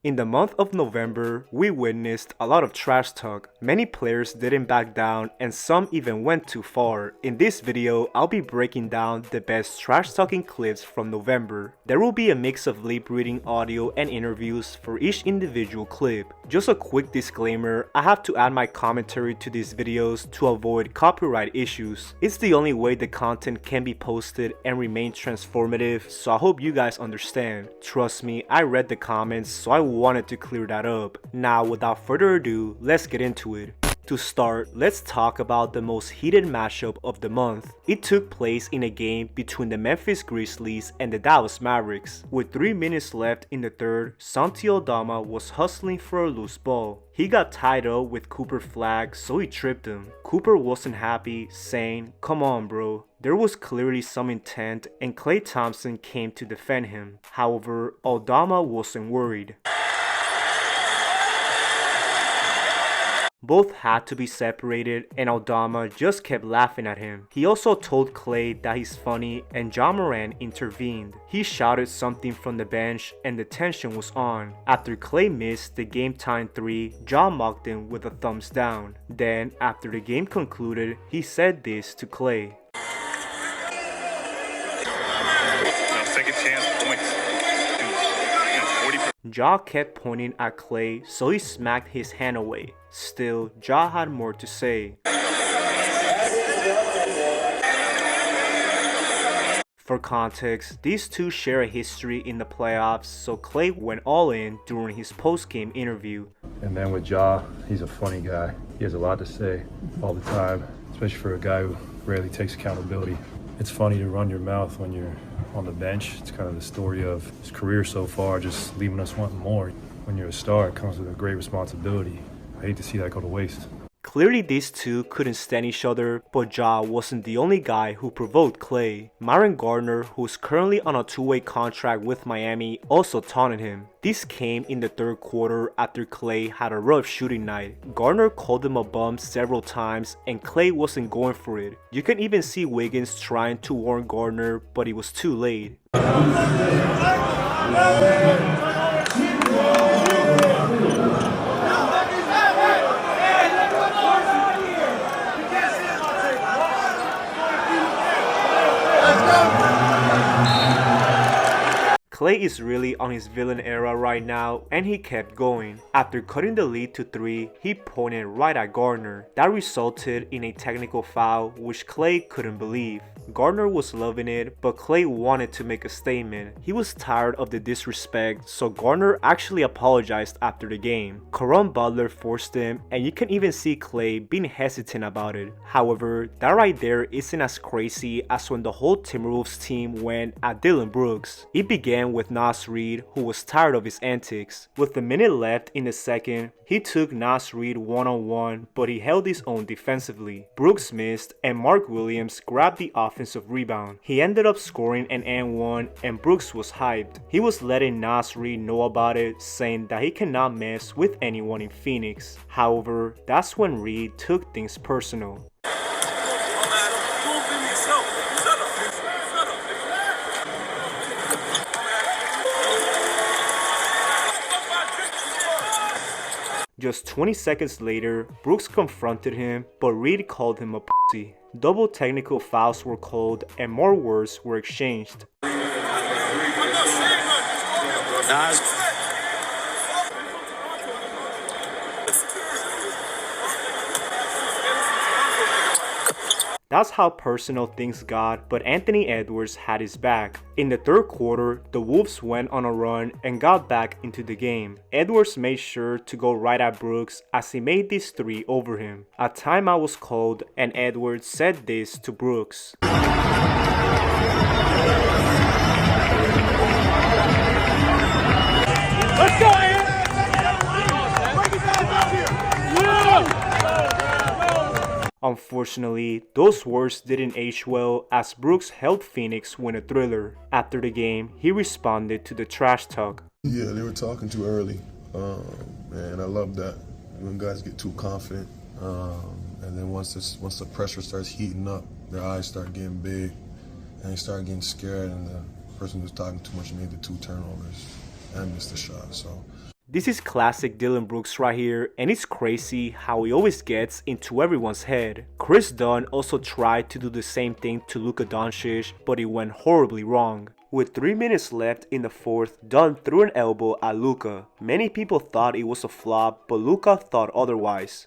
In the month of November, we witnessed a lot of trash talk. Many players didn't back down and some even went too far. In this video, I'll be breaking down the best trash talking clips from November. There will be a mix of lip reading audio and interviews for each individual clip. Just a quick disclaimer, I have to add my commentary to these videos to avoid copyright issues. It's the only way the content can be posted and remain transformative, so I hope you guys understand. Trust me, I read the comments, so I wanted to clear that up. Now, without further ado, let's get into it. To start, let's talk about the most heated matchup of the month. It took place in a game between the Memphis Grizzlies and the Dallas Mavericks. With 3 minutes left in the third, Santi Aldama was hustling for a loose ball. He got tied up with Cooper flag, so he tripped him. Cooper wasn't happy, saying, "Come on, bro." There was clearly some intent and Klay Thompson came to defend him. However, Aldama wasn't worried. Both had to be separated and Aldama just kept laughing at him. He also told Klay that he's funny and Morant intervened. He shouted something from the bench and the tension was on. After Klay missed the game-tying 3, mocked him with a thumbs down. Then, after the game concluded, he said this to Klay. Second chance points. Ja kept pointing at Klay, so he smacked his hand away. Still, Ja had more to say. For context, these two share a history in the playoffs, so Klay went all in during his post-game interview. And then with Ja, he's a funny guy. He has a lot to say all the time, especially for a guy who rarely takes accountability. It's funny to run your mouth when you're on the bench. It's kind of the story of his career so far, just leaving us wanting more. When you're a star, it comes with a great responsibility. I hate to see that go to waste. Clearly these two couldn't stand each other, but Ja wasn't the only guy who provoked Klay. Marin Gardner, who is currently on a 2-way contract with Miami, also taunted him. This came in the third quarter after Klay had a rough shooting night. Gardner called him a bum several times and Klay wasn't going for it. You can even see Wiggins trying to warn Gardner, but it was too late. Klay is really on his villain era right now and he kept going. After cutting the lead to 3, he pointed right at Gardner. That resulted in a technical foul which Klay couldn't believe. Gardner was loving it, but Klay wanted to make a statement. He was tired of the disrespect, so Gardner actually apologized after the game. Butler forced him, and you can even see Klay being hesitant about it. However, that right there isn't as crazy as when the whole Timberwolves team went at Dillon Brooks. It began with Naz Reid, who was tired of his antics. With a minute left in the second, he took Naz Reid one-on-one, but he held his own defensively. Brooks missed, and Mark Williams grabbed the offensive rebound. He ended up scoring an and-one, and Brooks was hyped. He was letting Naz Reid know about it, saying that he cannot mess with anyone in Phoenix. However, that's when Reid took things personal. Just 20 seconds later, Brooks confronted him, but Reid called him a pussy. Double technical fouls were called and more words were exchanged. That's how personal things got, but Anthony Edwards had his back. In the third quarter, the Wolves went on a run and got back into the game. Edwards made sure to go right at Brooks as he made this 3 over him. A timeout was called and Edwards said this to Brooks. Let's go, Aaron! Break it down out here! Unfortunately, those words didn't age well as Brooks helped Phoenix win a thriller. After the game, he responded to the trash talk. Yeah, they were talking too early, and I love that when guys get too confident, and then once the pressure starts heating up, their eyes start getting big, and they start getting scared, and the person who's talking too much made the 2 turnovers and missed the shot. So This is classic Dillon Brooks right here, and it's crazy how he always gets into everyone's head. Kris Dunn also tried to do the same thing to Luka Doncic, but it went horribly wrong. With 3 minutes left in the fourth, Dunn threw an elbow at Luka. Many people thought it was a flop, but Luka thought otherwise.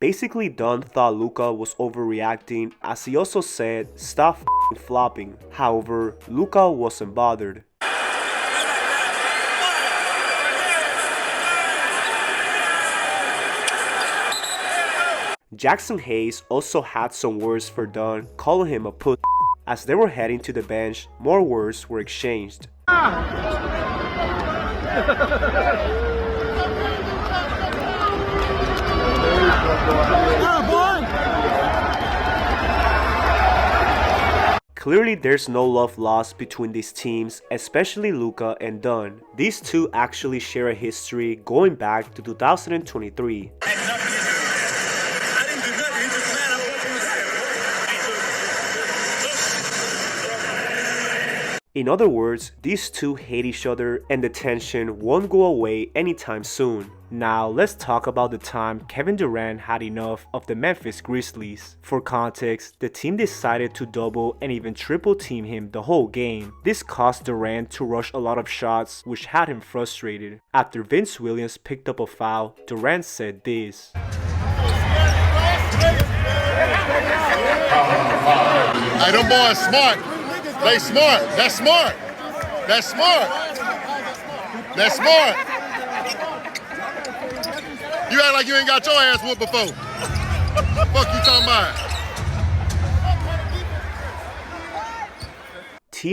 Basically, Dunn thought Luka was overreacting, as he also said, "Stop flopping." However, Luka wasn't bothered. Jackson Hayes also had some words for Dunn, calling him a puss. As they were heading to the bench, more words were exchanged. Clearly, there's no love lost between these teams, especially Luka and Dunn. These two actually share a history going back to 2023. In other words, these two hate each other and the tension won't go away anytime soon. Now let's talk about the time Kevin Durant had enough of the Memphis Grizzlies. For context, the team decided to double and even triple team him the whole game. This caused Durant to rush a lot of shots, which had him frustrated. After Vince Williams picked up a foul, Durant said this. Hey, them boys smart. They smart. That's smart. That's smart. That's smart. You act like you ain't got your ass whooped before. Fuck you talking about?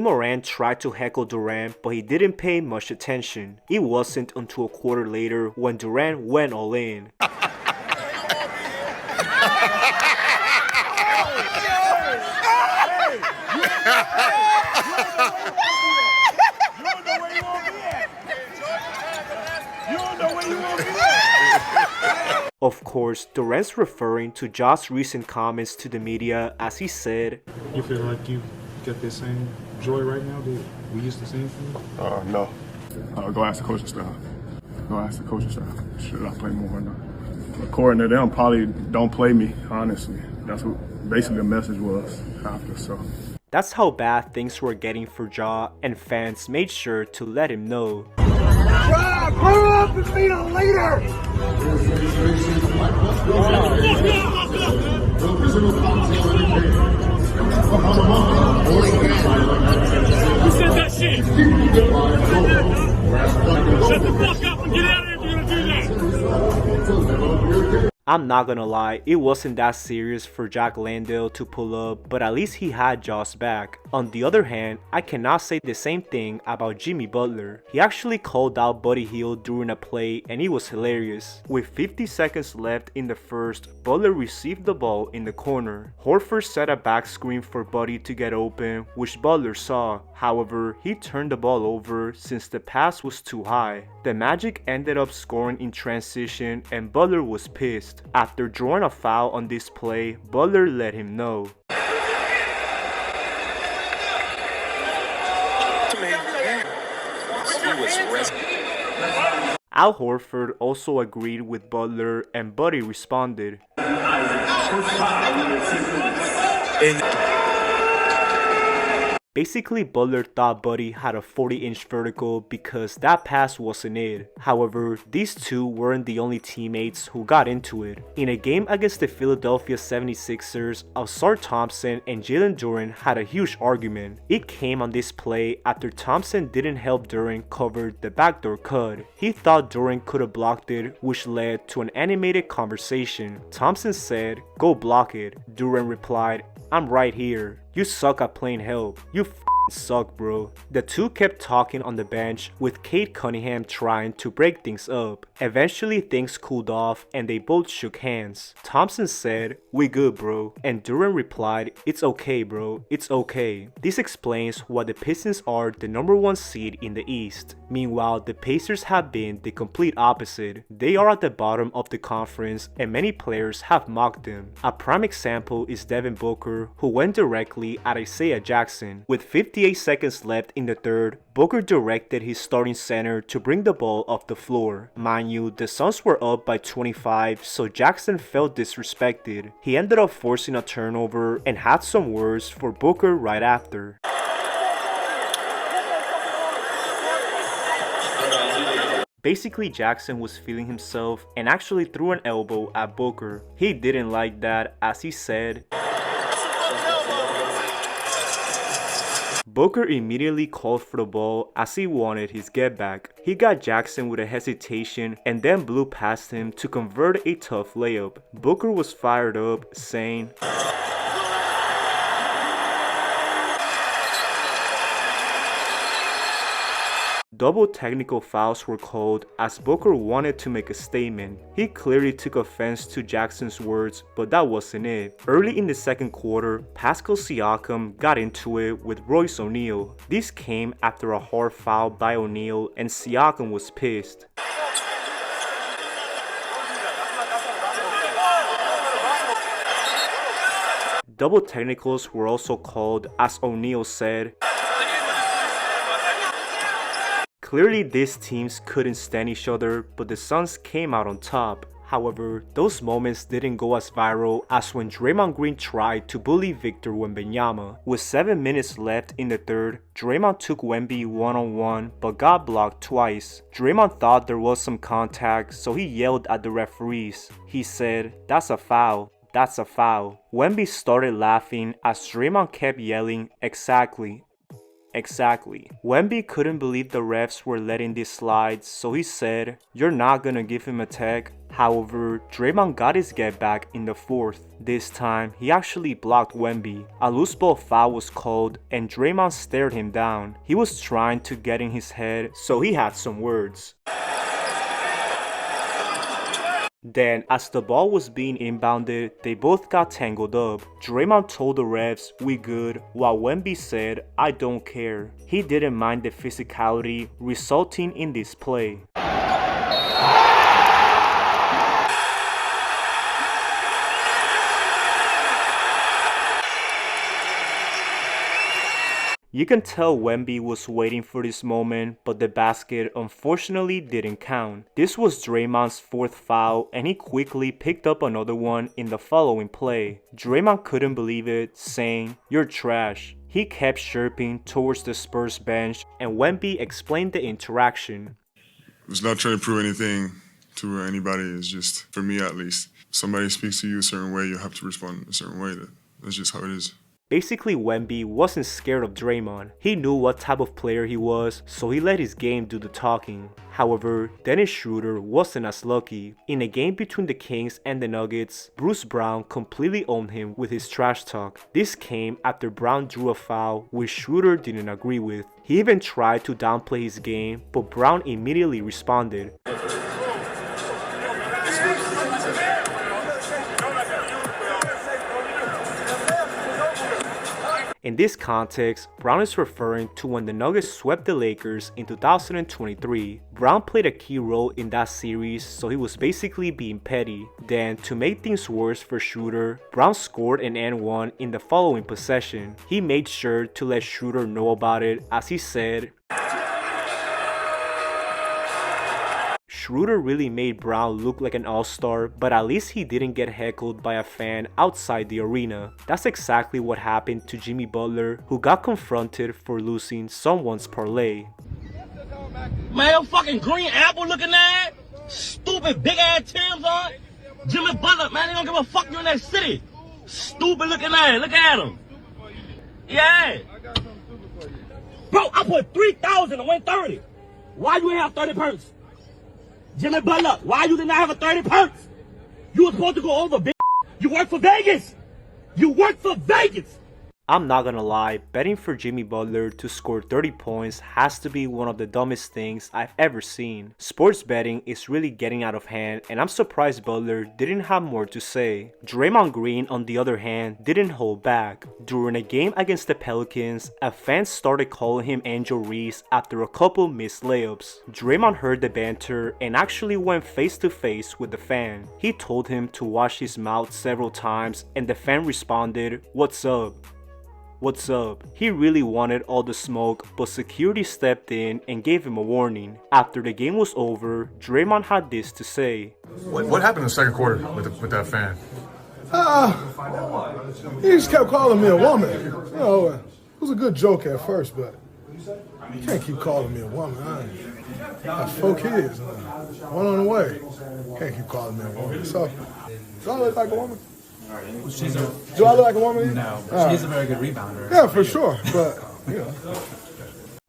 Morant tried to heckle Durant, but he didn't pay much attention. It wasn't until a quarter later when Durant went all in. Of course, Durant's referring to Ja's recent comments to the media as he said, "You feel like you get the same joy right now? Did we use the same thing?" No. Go ask the coaching staff. Go ask the coaching staff. Should I play more or not? According to them, probably don't play me, honestly. That's what basically the message was after, so. That's how bad things were getting for Ja, and fans made sure to let him know. Grow up and be a leader! Who said that shit? Shut the fuck up and get out of here if you're gonna do that! I'm not gonna lie, it wasn't that serious for Jack Landale to pull up, but at least he had Ja's back. On the other hand, I cannot say the same thing about Jimmy Butler. He actually called out Buddy Hield during a play and it was hilarious. With 50 seconds left in the first, Butler received the ball in the corner. Horford set a back screen for Buddy to get open, which Butler saw. However, he turned the ball over since the pass was too high. The Magic ended up scoring in transition and Butler was pissed. After drawing a foul on this play, Butler let him know. Al Horford also agreed with Butler and Buddy responded. Basically, Butler thought Buddy had a 40-inch vertical because that pass wasn't it. However, these two weren't the only teammates who got into it. In a game against the Philadelphia 76ers, Ausar Thompson and Jalen Duren had a huge argument. It came on this play after Thompson didn't help Durant cover the backdoor cut. He thought Durant could have blocked it, which led to an animated conversation. Thompson said, "Go block it." Durant replied, "I'm right here. You suck at playing help. You suck, bro. The two kept talking on the bench, with Cade Cunningham trying to break things up. Eventually things cooled off and they both shook hands. Thompson said, "We good, bro," and Durant replied, "It's okay, bro, it's okay." This explains why the Pistons are the #1 seed in the East. Meanwhile, the Pacers have been the complete opposite. They are at the bottom of the conference and many players have mocked them. A prime example is Devin Booker, who went directly at Isaiah Jackson. With 58 seconds left in the third, Booker directed his starting center to bring the ball off the floor. Mind you, the Suns were up by 25, so Jackson felt disrespected. He ended up forcing a turnover and had some words for Booker right after. Basically, Jackson was feeling himself and actually threw an elbow at Booker. He didn't like that, as he said, Booker immediately called for the ball as he wanted his get back. He got Jackson with a hesitation and then blew past him to convert a tough layup. Booker was fired up, saying, double technical fouls were called as Booker wanted to make a statement. He clearly took offense to Jackson's words, but that wasn't it. Early in the second quarter, Pascal Siakam got into it with Royce O'Neal. This came after a hard foul by O'Neal and Siakam was pissed. Double technicals were also called as O'Neal said, clearly these teams couldn't stand each other, but the Suns came out on top. However, those moments didn't go as viral as when Draymond Green tried to bully Victor Wembanyama. With 7 minutes left in the third, Draymond took Wemby one-on-one but got blocked twice. Draymond thought there was some contact, so he yelled at the referees. He said, "That's a foul. That's a foul." Wemby started laughing as Draymond kept yelling, "Exactly. Exactly." Wemby couldn't believe the refs were letting this slide, so he said, "You're not gonna give him a tech." However, Draymond got his get back in the fourth. This time, he actually blocked Wemby. A loose ball foul was called and Draymond stared him down. He was trying to get in his head, so he had some words. Then, as the ball was being inbounded, they both got tangled up. Draymond told the refs, "We good," while Wemby said, "I don't care." He didn't mind the physicality resulting in this play. You can tell Wemby was waiting for this moment, but the basket unfortunately didn't count. This was Draymond's fourth foul and he quickly picked up another one in the following play. Draymond couldn't believe it, saying, "You're trash." He kept chirping towards the Spurs bench and Wemby explained the interaction. It's not trying to prove anything to anybody, it's just, for me at least, somebody speaks to you a certain way, you have to respond a certain way. That's just how it is. Basically, Wemby wasn't scared of Draymond. He knew what type of player he was, so he let his game do the talking. However, Dennis Schroder wasn't as lucky. In a game between the Kings and the Nuggets, Bruce Brown completely owned him with his trash talk. This came after Brown drew a foul, which Schroder didn't agree with. He even tried to downplay his game, but Brown immediately responded. In this context, Brown is referring to when the Nuggets swept the Lakers in 2023. Brown played a key role in that series, so he was basically being petty. Then, to make things worse for Schroder, Brown scored an and-one in the following possession. He made sure to let Schroder know about it, as he said, Schroder really made Brown look like an all-star, but at least he didn't get heckled by a fan outside the arena. That's exactly what happened to Jimmy Butler, who got confronted for losing someone's parlay. Man, fucking green apple looking at, stupid big ass Timbs on. Jimmy Butler, man, they don't give a fuck you in that city. Stupid looking at, look at him. Yeah. Bro, I put 3,000 to win 30. Why you ain't have 30 perks? Jimmy Butler, why you did not have a 30 perks? You were supposed to go over, bitch. You work for Vegas. You work for Vegas. I'm not gonna lie, betting for Jimmy Butler to score 30 points has to be one of the dumbest things I've ever seen. Sports betting is really getting out of hand, and I'm surprised Butler didn't have more to say. Draymond Green, on the other hand, didn't hold back. During a game against the Pelicans, a fan started calling him Angel Reese after a couple missed layups. Draymond heard the banter and actually went face to face with the fan. He told him to wash his mouth several times, and the fan responded, "What's up? What's up?" He really wanted all the smoke, but security stepped in and gave him a warning. After the game was over, Draymond had this to say. What happened in the second quarter with that fan? He just kept calling me a woman. You know, it was a good joke at first, but you can't keep calling me a woman. I got 4 kids, one on the way. Can't keep calling me a woman. So, do I look like a woman? Do I look like a woman? No, she's a very good rebounder. Yeah, for sure, but, you know.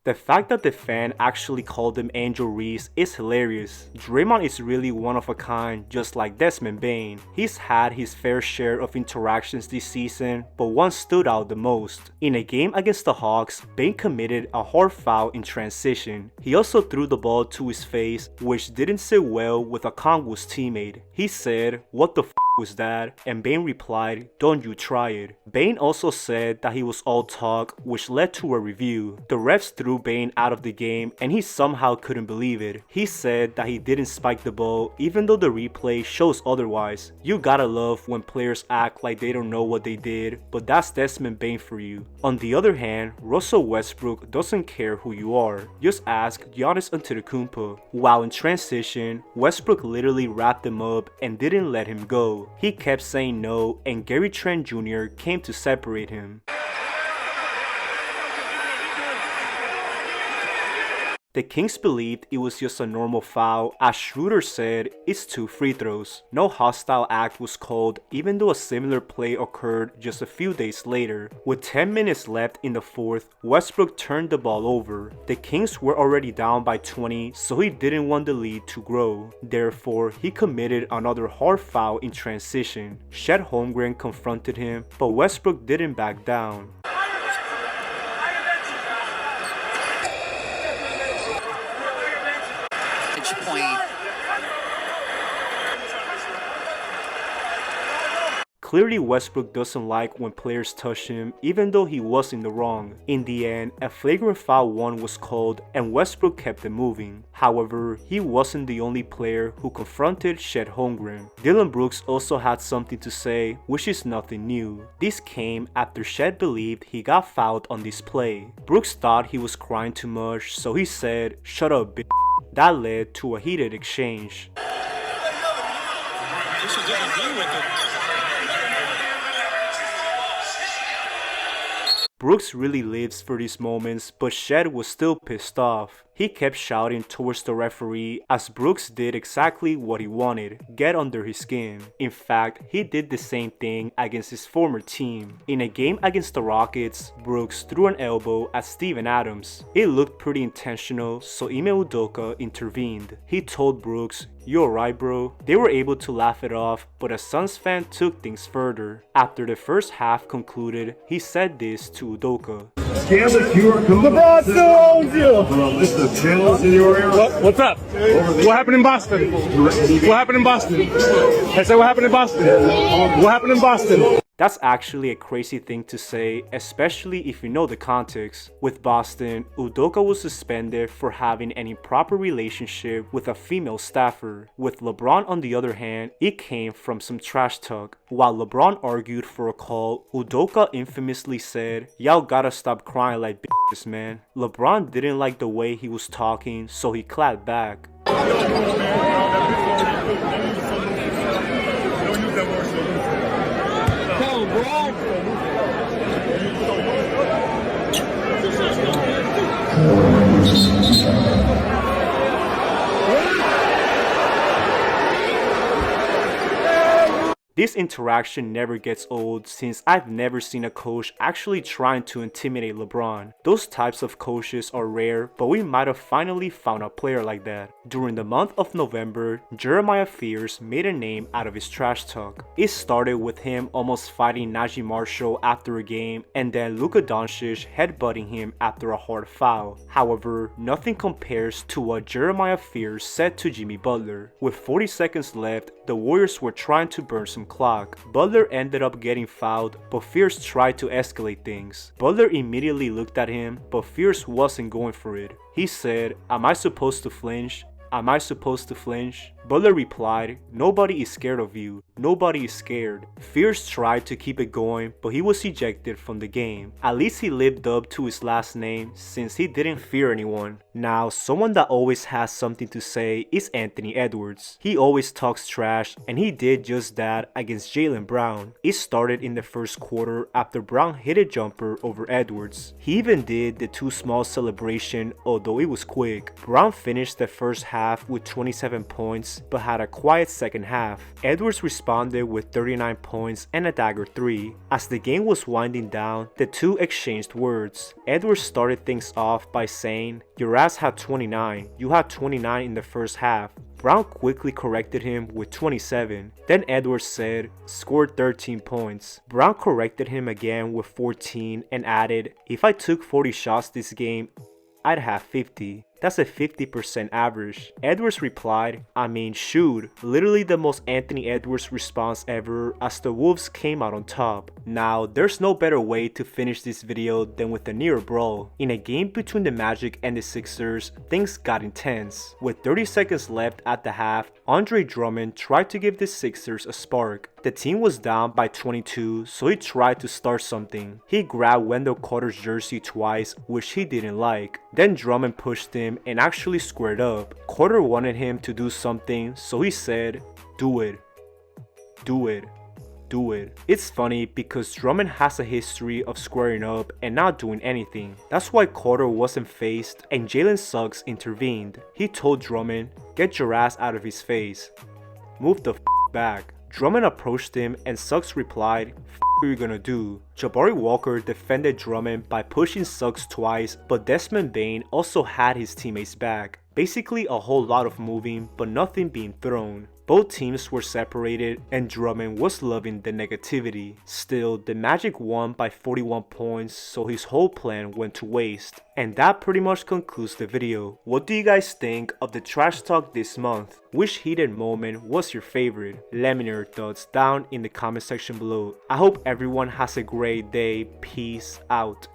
The fact that the fan actually called him Angel Reese is hilarious. Draymond is really one of a kind, just like Desmond Bane. He's had his fair share of interactions this season, but one stood out the most. In a game against the Hawks, Bane committed a hard foul in transition. He also threw the ball to his face, which didn't sit well with a Congo's teammate. He said, "What the f was that?" And Bane replied, "Don't you try it." Bane also said that he was all talk, which led to a review. The refs threw Bane out of the game, and he somehow couldn't believe it. He said that he didn't spike the ball, even though the replay shows otherwise. You gotta love when players act like they don't know what they did, but that's Desmond Bane for you. On the other hand, Russell Westbrook doesn't care who you are. Just ask Giannis Antetokounmpo. While in transition, Westbrook literally wrapped him up and didn't let him go. He kept saying no, and Gary Trent Jr. came to separate him. The Kings believed it was just a normal foul, as Schroder said it's 2 free throws. No hostile act was called, even though a similar play occurred just a few days later. With 10 minutes left in the fourth, Westbrook turned the ball over. The Kings were already down by 20, so he didn't want the lead to grow. Therefore, he committed another hard foul in transition. Chet Holmgren confronted him, but Westbrook didn't back down. Clearly, Westbrook doesn't like when players touch him, even though he was in the wrong. In the end, a flagrant foul 1 was called, and Westbrook kept it moving. However, he wasn't the only player who confronted Chet Holmgren. Dillon Brooks also had something to say, which is nothing new. This came after Chet believed he got fouled on this play. Brooks thought he was crying too much, so he said, "Shut up, bitch." That led to a heated exchange. Brooks really lives for these moments, but Chet was still pissed off. He kept shouting towards the referee as Brooks did exactly what he wanted, get under his skin. In fact, he did the same thing against his former team. In a game against the Rockets, Brooks threw an elbow at Steven Adams. It looked pretty intentional, so Ime Udoka intervened. He told Brooks, "You alright, bro?" They were able to laugh it off, but a Suns fan took things further. After the first half concluded, he said this to Udoka. LeBron still owns you! What's up? What happened in Boston? What happened in Boston? I said, what happened in Boston? What happened in Boston? That's actually a crazy thing to say, especially if you know the context. With Boston, Udoka was suspended for having an improper relationship with a female staffer. With LeBron, on the other hand, it came from some trash talk. While LeBron argued for a call, Udoka infamously said, "Y'all gotta stop crying like bitches, man." LeBron didn't like the way he was talking, so he clapped back. This interaction never gets old since I've never seen a coach actually trying to intimidate LeBron. Those types of coaches are rare, but we might have finally found a player like that. During the month of November, Jeremiah Fears made a name out of his trash talk. It started with him almost fighting Najee Marshall after a game, and then Luka Doncic headbutting him after a hard foul. However, nothing compares to what Jeremiah Fears said to Jimmy Butler. With 40 seconds left, the Warriors were trying to burn some clock. Butler ended up getting fouled, but Fears tried to escalate things. Butler immediately looked at him, but Fears wasn't going for it. He said, "Am I supposed to flinch? Am I supposed to flinch?" Butler replied, "Nobody is scared of you. Nobody is scared." Fears tried to keep it going, but he was ejected from the game. At least he lived up to his last name since he didn't fear anyone. Now, someone that always has something to say is Anthony Edwards. He always talks trash, and he did just that against Jaylen Brown. It started in the first quarter after Brown hit a jumper over Edwards. He even did the too small celebration, although it was quick. Brown finished the first half with 27 points, but had a quiet second half. Edwards responded with 39 points and a dagger 3. As the game was winding down, the two exchanged words. Edwards started things off by saying, "Your ass had 29. You had 29 in the first half." Brown quickly corrected him with 27. Then Edwards said, "Scored 13 points." Brown corrected him again with 14 and added, "If I took 40 shots this game, I'd have 50. That's a 50% average." Edwards replied, "I mean, shoot." Literally the most Anthony Edwards response ever as the Wolves came out on top. Now, there's no better way to finish this video than with a near brawl. In a game between the Magic and the Sixers, things got intense. With 30 seconds left at the half, Andre Drummond tried to give the Sixers a spark. The team was down by 22, so he tried to start something. He grabbed Wendell Carter's jersey twice, which he didn't like. Then Drummond pushed him and actually squared up. Carter wanted him to do something, so he said, "Do it. Do it. Do it." It's funny because Drummond has a history of squaring up and not doing anything. That's why Carter wasn't faced and Jalen Suggs intervened. He told Drummond, "Get your ass out of his face. Move the back." Drummond approached him and Suggs replied, "What are you gonna do?" Jabari Walker defended Drummond by pushing Suggs twice, but Desmond Bane also had his teammates back. Basically a whole lot of moving, but nothing being thrown. Both teams were separated and Drummond was loving the negativity. Still, the Magic won by 41 points, so his whole plan went to waste. And that pretty much concludes the video. What do you guys think of the trash talk this month? Which heated moment was your favorite? Let me know your thoughts down in the comment section below. I hope everyone has a great day. Peace out.